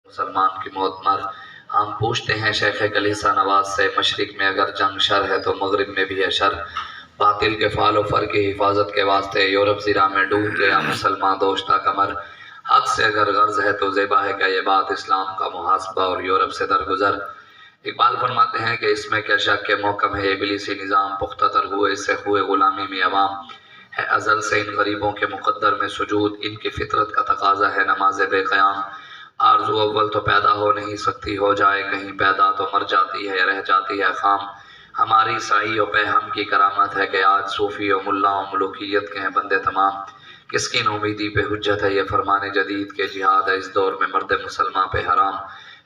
मुसलमान की मौत मर। हम पूछते हैं शेख कलीसा नवाज से, मशरिक में अगर जंग शर है तो मगरिब में भी है शर। बातिल के फाल फर की हिफाजत के वास्ते यूरोप ज़िरा में डूब गया मुसलमान दोस्ता कमर। हक से अगर गर्ज है तो ज़ेबा है क्या ये बात, इस्लाम का मुहासबा और यूरोप से दरगुजर। इकबाल फरमाते हैं कि इसमें क्या शक के मौकम है इबलीसी निज़ाम, पुख्ता तर हुए इससे हुए गुलामी में अवाम है अज़ल से इन गरीबों के मुक़द्दर में सुजूद, इनकी फितरत का तकाजा है नमाज बेक़याम। आरज़ू अव्वल तो पैदा हो नहीं सकती, हो जाए कहीं पैदा तो मर जाती है रह जाती है खाम। हमारी साई पे हम की करामत है कि आज सूफ़ी और मुल्ला और मलूकियत के हैं बंदे तमाम। किसकी नौमीदी पे हुज्जत है ये फरमान जदीद के जिहाद है इस दौर में मर्द मुसलमान पे हराम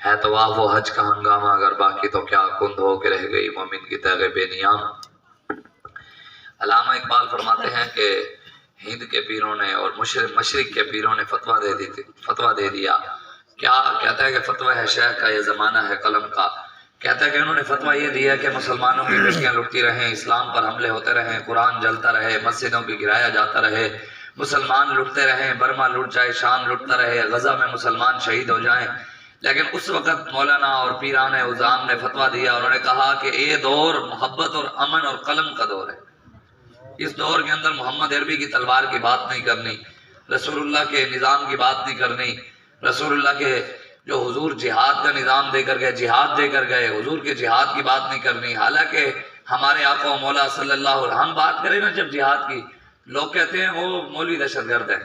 है। तवाफ़ व हज का हंगामा अगर बाकी तो क्या कुंद हो के रह गई मोमिन की तैग़ बेनियाम। अल्लामा इकबाल फरमाते हैं कि हिंद के पीरों ने और मशरिक के पीरों ने फतवा दे दिया। क्या कहता है कि फतवा है शेख का, ये ज़माना है कलम का। कहता है कि उन्होंने फतवा ये दिया कि मुसलमानों की बेटियां लुटती रहें, इस्लाम पर हमले होते रहें, कुरान जलता रहे, मस्जिदों की गिराया जाता रहे, मुसलमान लुटते रहें, बर्मा लुट जाए, शाम लुटता रहे, गजा में मुसलमान शहीद हो जाएं। लेकिन उस वक़्त मौलाना और पीरान उज़ाम ने फतवा दिया, उन्होंने कहा कि ये दौर मोहब्बत और अमन और कलम का दौर है। इस दौर के अंदर मोहम्मद अरबी की तलवार की बात नहीं करनी, रसूलुल्लाह के निज़ाम की बात नहीं करनी, रसूलुल्लाह के जो हुजूर जिहाद का निज़ाम देकर गए, जिहाद देकर गए, हुजूर के जिहाद की बात नहीं करनी। हालांकि हमारे आका मौला सल्लल्लाहु अलैहि हम बात करें ना जब जिहाद की, लोग कहते हैं वो मौलवी दहशतगर्द है।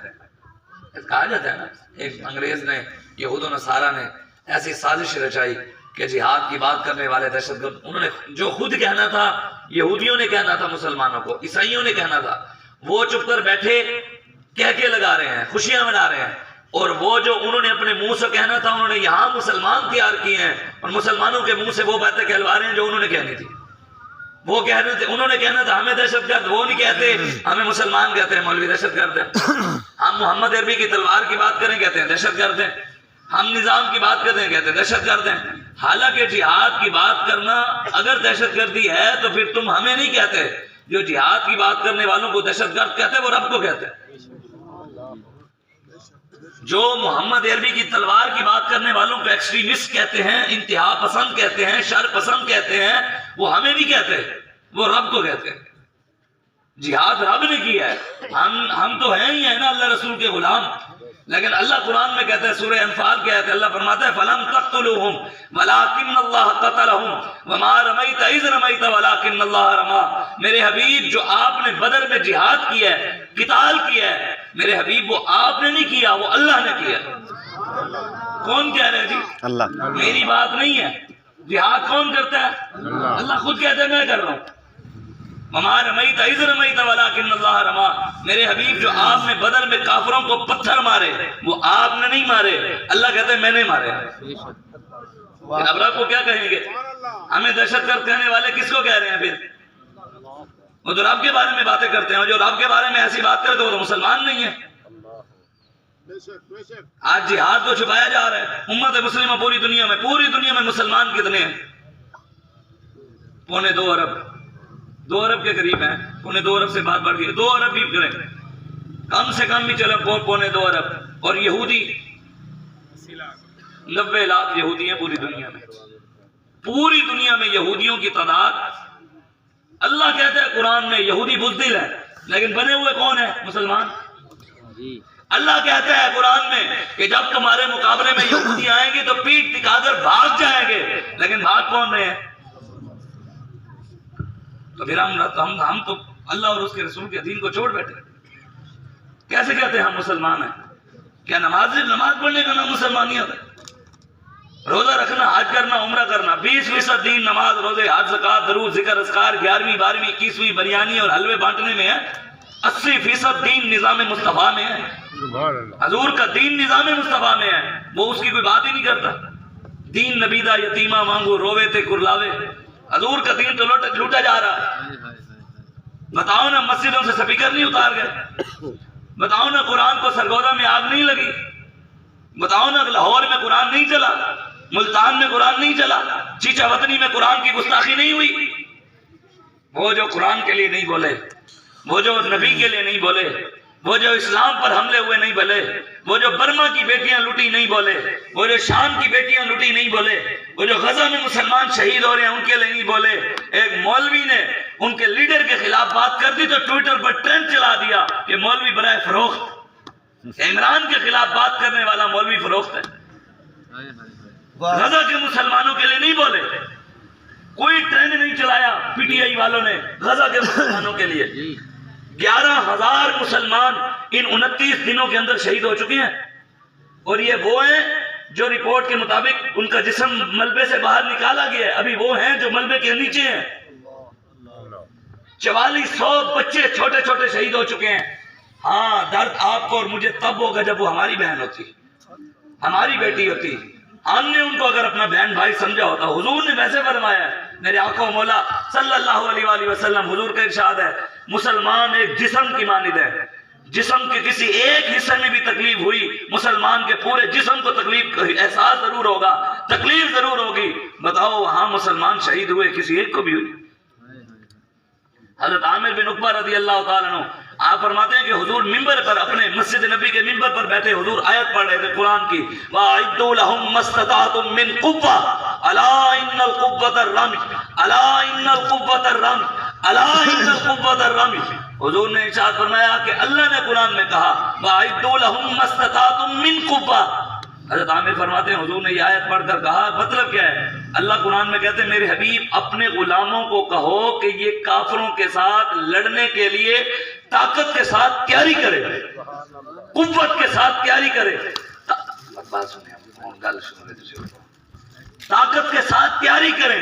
कहा जाता है ना, एक अंग्रेज ने यहूद और नसारा ने ऐसी साजिश रचाई कि जिहाद की बात करने वाले दहशतगर्द। उन्होंने जो खुद कहना था, यहूदियों ने कहना था, मुसलमानों को, ईसाइयों ने कहना था, वो चुप कर बैठे कह के लगा रहे हैं, खुशियां मना रहे हैं। और वो जो उन्होंने अपने मुंह से कहना था, उन्होंने यहाँ मुसलमान तैयार किए हैं और मुसलमानों के मुंह से वो बातें कहलवा रहे हैं जो उन्होंने कहनी थी। वो कह रहे थे, उन्होंने कहना था हमें दहशतगर्द, वो नहीं कहते, हमें मुसलमान कहते हैं मौलवी दहशतगर्द है। हम मोहम्मद अरबी की तलवार की बात करें कहते हैं दहशतगर्द है, हम निजाम की बात करते हैं कहते हैं दहशतगर्द है। हालांकि जिहाद की बात करना अगर दहशतगर्दी है तो फिर तुम हमें नहीं कहते। जो जिहाद की बात करने वालों को दहशतगर्द कहते हैं वो रब को कहते हैं। जो मोहम्मद अरबी की तलवार की बात करने वालों को एक्सट्रीमिस्ट कहते हैं, इंतहा पसंद कहते हैं, शर पसंद कहते हैं, वो हमें नहीं कहते, वो रब को कहते हैं। जिहाद रब ने किया है, हम तो हैं ही है ना अल्लाह रसूल के गुलाम। लेकिन अल्लाह कुरान में कहता है, सूरह अनफाल के आयत अल्लाह फरमाता है फलम तक़तुलूहुम वलाकिन्नल्लाह क़तलहुम वमा रमैता इज़ रमैता वलाकिन्नल्लाह रमा। मेरे हबीब जो आपने बदर में जिहाद किया है, किताल किया है, मेरे हबीब वो आपने नहीं किया, वो अल्लाह ने किया। कौन कह रहे हैं जी? अल्लाह। मेरी बात नहीं है। जिहाद कौन करता है? अल्लाह खुद कहते हैं मैं कर रहा हूँ। मेरे हबीब जो आपने बदर में काफिरों को पत्थर मारे, वो आपने नहीं मारे, अल्लाह कहते हैं मैंने मारे। अब रब को क्या कहेंगे? हमें दहशतगर्द कहने वाले किसको कह रहे हैं? फिर वो तो रब के बारे में बातें करते हैं, और जो रब के बारे में ऐसी बात करते हैं वो तो मुसलमान नहीं है। आज जिहाद को छुपाया जा रहा है। उम्मत मुस्लिमा पूरी दुनिया में मुसलमान कितने हैं? 2.25 अरब, 2 अरब के करीब है, 2.25 अरब से बात बढ़ गई, 2 अरब भी करें, कम से कम भी चलो 2.25 अरब। और यहूदी 90 लाख यहूदी हैं पूरी दुनिया में। पूरी दुनिया में यहूदियों की तादाद, अल्लाह कहता है कुरान में यहूदी बुज़दिल है, लेकिन बने हुए कौन है? मुसलमान। अल्लाह कहता है कुरान में कि जब तुम्हारे मुकाबले में यहूदी आएंगे तो पीठ दिखाकर भाग जाएंगे, लेकिन भाग कौन रहे हैं? तो फिर हम तो अल्लाह और उसके रसूल के दीन को छोड़ बैठे। कैसे कहते हैं हम मुसलमान हैं? क्या नमाज पढ़ने का नाम मुसलमानियत है? रोजा रखना, हज करना, उम्रा करना, 20% दीन नमाज, रोजे, हज, ज़कात, दरूद, जिक्र, अस्कार, 11वीं, 12वीं, 21वीं बनियानी और हलवे बांटने में है। 80% दीन निज़ाम मुस्तफा में है। हजूर का दीन निज़ाम मुस्तफा में है, वो उसकी कोई बात ही नहीं करता। दीन नबीदा यतीमा मांगो रोवे ते कुरलावे। हजूर का दीन तो लूटा जा रहा है। बताओ ना, मस्जिदों से स्पीकर नहीं उतार गए? बताओ ना, कुरान को सरगोदा में आग नहीं लगी? बताओ ना, लाहौर में कुरान नहीं चला, मुल्तान में कुरान नहीं चला, चीचा वतनी में कुरान की गुस्ताखी नहीं हुई? वो जो कुरान के लिए नहीं बोले, वो जो नबी के लिए नहीं बोले, وہ جو اسلام پر حملے ہوئے نہیں بولے، وہ جو برما کی بیٹیاں لوٹی نہیں بولے، وہ جو شام کی بیٹیاں لوٹی نہیں بولے، وہ جو غزہ میں مسلمان شہید ہو رہے ہیں ان کے لیے نہیں بولے۔ ایک مولوی نے ان کے لیڈر کے خلاف بات کر دی تو ٹویٹر پر ٹرینڈ چلا دیا کہ مولوی برائے فروخت، عمران کے خلاف بات کرنے والا مولوی فروخت ہے۔ غزہ کے مسلمانوں کے لیے نہیں بولے، کوئی ٹرینڈ نہیں چلایا پی ٹی آئی والوں نے غزہ کے مسلمانوں کے لیے۔ 11,000 مسلمان ان 29 دنوں کے اندر شہید ہو چکے ہیں، اور یہ وہ ہیں جو رپورٹ کے مطابق ان کا جسم ملبے سے باہر نکالا گیا ہے، ابھی وہ ہیں جو ملبے کے نیچے ہیں۔ 4400 بچے چھوٹے چھوٹے شہید ہو چکے ہیں۔ ہاں، درد آپ کو اور مجھے تب ہوگا جب وہ ہماری بہن ہوتی، ہماری بیٹی ہوتی، ہم نے ان کو اگر اپنا بہن بھائی سمجھا ہوتا۔ حضور نے ویسے فرمایا ہے، میرے آقا و مولا صلی اللہ علیہ وآلہ وسلم، حضور کا ارشاد ہے مسلمان ایک جسم کی مانند ہے، جسم کے کسی ایک حصے میں بھی تکلیف ہوئی مسلمان کے پورے جسم کو تکلیف احساس ضرور ہوگا، تکلیف ضرور ہوگی۔ بتاؤ وہاں مسلمان شہید ہوئے کسی ایک کو بھی ہوئی؟ حضرت عامر بن عقبہ رضی اللہ تعالیٰ عنہ آپ فرماتے ہیں کہ حضور ممبر پر، اپنے مسجد نبی کے ممبر پر بیٹھے حضور آیت پڑھ رہے تھے قرآن کی، وَأَعِدُّوا لَهُم مَّا اسْتَطَعْتُم مِّن قُوَّةٍ أَلَا إِنَّ الْقُوَّةَ الرَّمْيُ أَلَا إِنَّ الْقُوَّةَ الرَّمْيُ أَلَا إِنَّ الْقُوَّةَ الرَّمْيُ۔ حضور نے ارشاد فرمایا کہ اللہ نے قرآن میں کہا وَأَعِدُّوا لَهُم مَّا اسْتَطَعْتُم مِّن قُوَّةٍ۔ حضرت عامر فرماتے ہیں حضور نے یہ آیت پڑھ کر کہا مطلب کیا ہے؟ اللہ قرآن میں کہتے ہیں میرے حبیب اپنے غلاموں کو کہو کہ یہ کافروں کے ساتھ لڑنے کے لیے طاقت کے ساتھ تیاری کرے، قوت کے ساتھ تیاری کرے، طاقت کے ساتھ تیاری کریں،